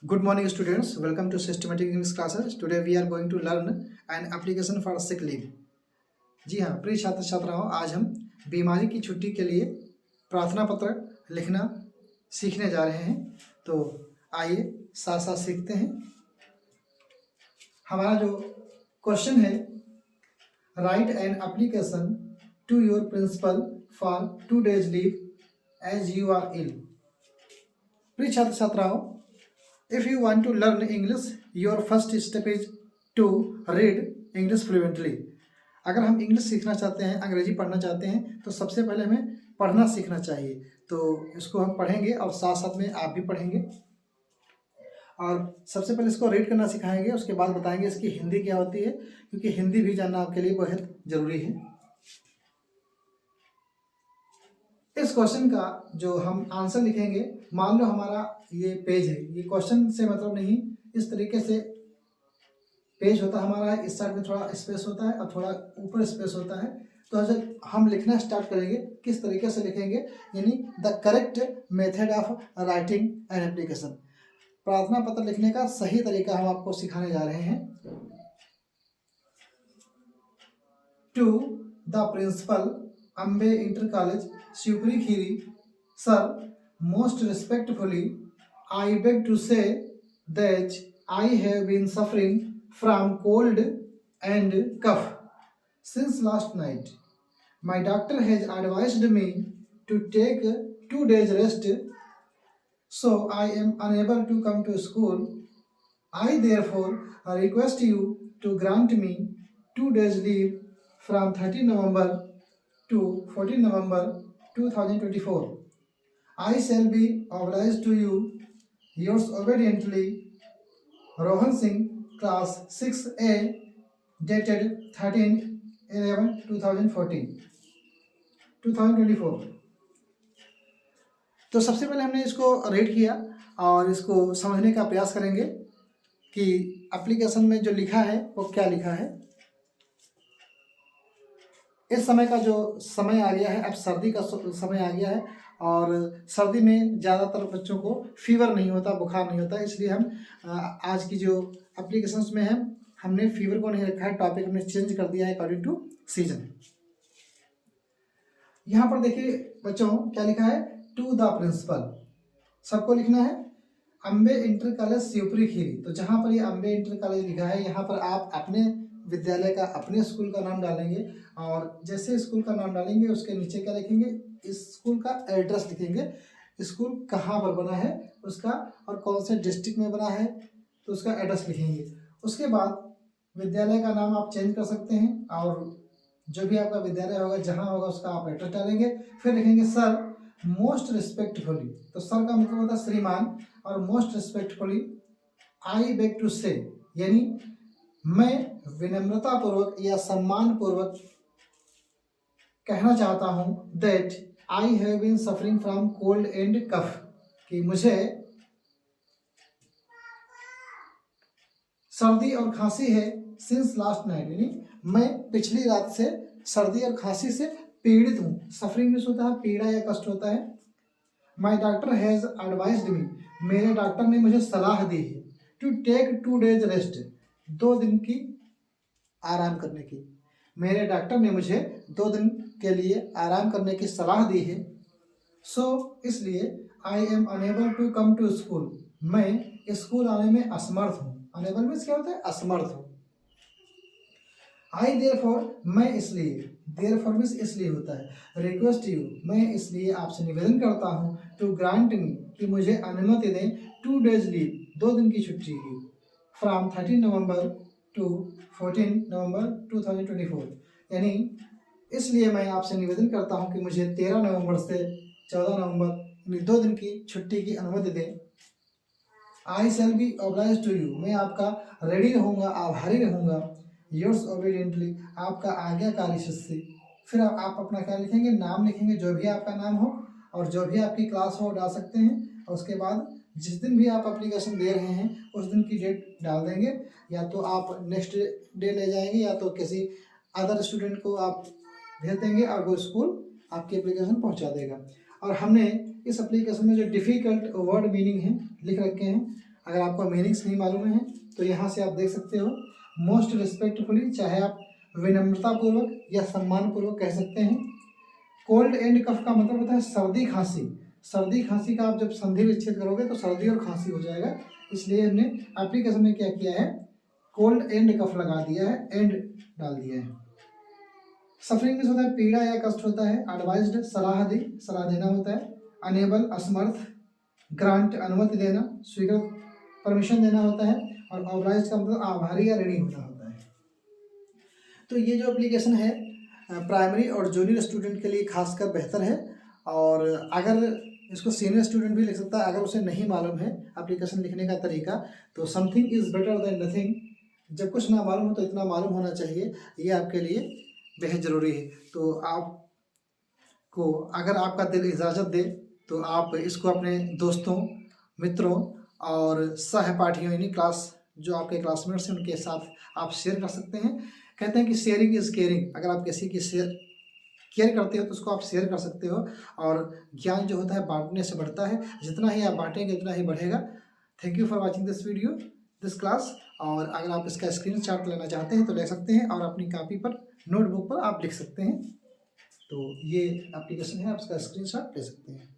Good morning, students. Welcome to Systematic English classes. Today we are going to learn an application for sick leave. जी हाँ, प्रिय छात्र छात्राओं, आज हम बीमारी की छुट्टी के लिए प्रार्थना पत्र लिखना सीखने जा रहे हैं। तो आइए साथ साथ सीखते हैं। हमारा जो क्वेश्चन है, write an application to your principal for 2 days leave as you are ill. प्रिय छात्र छात्राओं, if you want to learn English, your first step is to read English fluently. अगर हम इंग्लिश सीखना चाहते हैं, अंग्रेजी पढ़ना चाहते हैं, तो सबसे पहले हमें पढ़ना सीखना चाहिए। तो इसको हम पढ़ेंगे और साथ साथ में आप भी पढ़ेंगे। और सबसे पहले इसको रीड करना सिखाएंगे, उसके बाद बताएंगे इसकी हिंदी क्या होती है, क्योंकि हिंदी भी जानना आपके लिए बहुत ज़रूरी है। इस क्वेश्चन का जो हम आंसर लिखेंगे, मान लो हमारा ये पेज है, ये क्वेश्चन से मतलब नहीं, इस तरीके से पेज होता है हमारा, इस साइड में थोड़ा स्पेस होता है और थोड़ा ऊपर स्पेस होता है। तो जब हम लिखना स्टार्ट करेंगे, किस तरीके से लिखेंगे, यानी the correct method of writing an application, प्रार्थना पत्र लिखने का सही तरीका हम आपको सिखाने जा रहे हैं। To the principal Ambe Inter College, Shivpuri Khiri, Sir, most respectfully, I beg to say that I have been suffering from cold and cough since last night. My doctor has advised me to take 2 days rest, so I am unable to come to school. I therefore request you to grant me 2 days leave from 30 November to 14 November 2024. I shall be obliged to you. Yours obediently, Rohan Singh, class 6A, dated 13/11/2024। तो सबसे पहले हमने इसको read किया और इसको समझने का प्रयास करेंगे कि एप्लीकेशन में जो लिखा है वो क्या लिखा है। इस समय का जो समय आ गया है, अब सर्दी का समय आ गया है और सर्दी में ज़्यादातर बच्चों को फीवर नहीं होता, बुखार नहीं होता, इसलिए हम आज की जो एप्लीकेशंस में है हमने फीवर को नहीं रखा है, टॉपिक हमने चेंज कर दिया है अकॉर्डिंग टू सीजन। यहाँ पर देखिए बच्चों क्या लिखा है, टू द प्रिंसिपल, सबको लिखना है अम्बे इंटर कॉलेज शिवपुरी खीरी। तो जहाँ पर ये अम्बे इंटर कॉलेज लिखा है, यहाँ पर आप अपने विद्यालय का, अपने स्कूल का नाम डालेंगे और जैसे स्कूल का नाम डालेंगे उसके नीचे क्या लिखेंगे, इस स्कूल का एड्रेस लिखेंगे, स्कूल कहाँ पर बना है उसका और कौन से डिस्ट्रिक्ट में बना है तो उसका एड्रेस लिखेंगे। उसके बाद विद्यालय का नाम आप चेंज कर सकते हैं और जो भी आपका विद्यालय होगा जहाँ होगा उसका आप एड्रेस डालेंगे। फिर लिखेंगे सर मोस्ट रिस्पेक्टफुली, तो सर का मतलब होता है श्रीमान और most respectfully I beg to say, यानी मैं विनम्रता पूर्वक या सम्मान पूर्वक कहना चाहता हूं that I have been suffering from cold and cough, कि मुझे सर्दी और खांसी है सिंस लास्ट नाइट, यानी मैं पिछली रात से सर्दी और खांसी से पीड़ित हूँ। सफरिंग में होता है पीड़ा या कष्ट होता है। माई डॉक्टर हैज़ एडवाइज्ड मी, मेरे डॉक्टर ने मुझे सलाह दी है टू टेक 2 days रेस्ट, 2 दिन की आराम करने की। मेरे डॉक्टर ने मुझे 2 दिन के लिए आराम करने की सलाह दी है। सो इसलिए I am unable to come to school, मैं स्कूल आने में असमर्थ हूँ। अनेबल मीन्स क्या होता है, असमर्थ हूँ। आई देयरफॉर, मैं इसलिए, देयरफॉर मीन्स इसलिए होता है। रिक्वेस्ट यू, मैं इसलिए आपसे निवेदन करता हूँ, टू ग्रांट मी, कि मुझे अनुमति दें 2 days लीव, 2 दिन की छुट्टी की, फ्रॉम 13 नवंबर टू 14 नवंबर 2024, यानी इसलिए मैं आपसे निवेदन करता हूं कि मुझे 13 नवंबर से 14 नवंबर यानी 2 दिन की छुट्टी की अनुमति दें। I shall be obliged to you, मैं आपका रेडी रहूँगा, आभारी रहूँगा। योर्स ओबीडियंटली, आपका आज्ञाकारी शिष्य। फिर आप अपना क्या लिखेंगे, नाम लिखेंगे, जो भी आपका नाम हो और जो भी आपकी क्लास हो डाल सकते हैं। और उसके बाद जिस दिन भी आप एप्लीकेशन दे रहे हैं उस दिन की डेट डाल देंगे, या तो आप नेक्स्ट डे ले जाएंगे या तो किसी अदर स्टूडेंट को आप भेज देंगे और वो स्कूल आपकी एप्लीकेशन पहुंचा देगा। और हमने इस एप्लीकेशन में जो डिफ़िकल्ट वर्ड मीनिंग है लिख रखे हैं अगर आपको मीनिंग्स नहीं मालूम है तो यहाँ से आप देख सकते हो। मोस्ट रिस्पेक्टफुली, चाहे आप विनम्रतापूर्वक या सम्मानपूर्वक कह सकते हैं। कोल्ड एंड कफ का मतलब होता है सर्दी खांसी। सर्दी खांसी का आप जब संधि विच्छेद करोगे तो सर्दी और खांसी हो जाएगा, इसलिए हमने एप्लीकेशन में क्या किया है, कोल्ड एंड कफ लगा दिया है, एंड डाल दिया है। सफरिंग में होता है पीड़ा या कष्ट होता है। एडवाइज्ड सलाह दी, सलाह देना होता है। अनेबल असमर्थ। ग्रांट अनुमति देना, स्वीकृत परमिशन देना होता है। और ऑब्लाइज्ड का मतलब आभारी या ऋणी होना होता है। तो ये जो एप्लीकेशन है प्राइमरी और जूनियर स्टूडेंट के लिए खासकर बेहतर है, और अगर इसको सीनियर स्टूडेंट भी लिख सकता है अगर उसे नहीं मालूम है एप्लीकेशन लिखने का तरीका। तो something is better than nothing, जब कुछ ना मालूम हो तो इतना मालूम होना चाहिए, ये आपके लिए बेहद ज़रूरी है। तो आपको अगर आपका दिल इजाज़त दे तो आप इसको अपने दोस्तों, मित्रों और सहपाठियों यानी क्लास जो आपके क्लासमेट्स हैं उनके साथ आप शेयर कर सकते हैं। कहते हैं कि शेयरिंग इज़ केयरिंग, अगर आप किसी की केयर करते हो तो उसको आप शेयर कर सकते हो। और ज्ञान जो होता है बांटने से बढ़ता है, जितना ही आप बांटेंगे उतना ही बढ़ेगा। Thank you for watching this video, this class. और अगर आप इसका स्क्रीनशॉट लेना चाहते हैं तो ले सकते हैं, और अपनी कॉपी पर, नोटबुक पर आप लिख सकते हैं। तो ये एप्लीकेशन है, आप इसका स्क्रीनशॉट ले सकते हैं।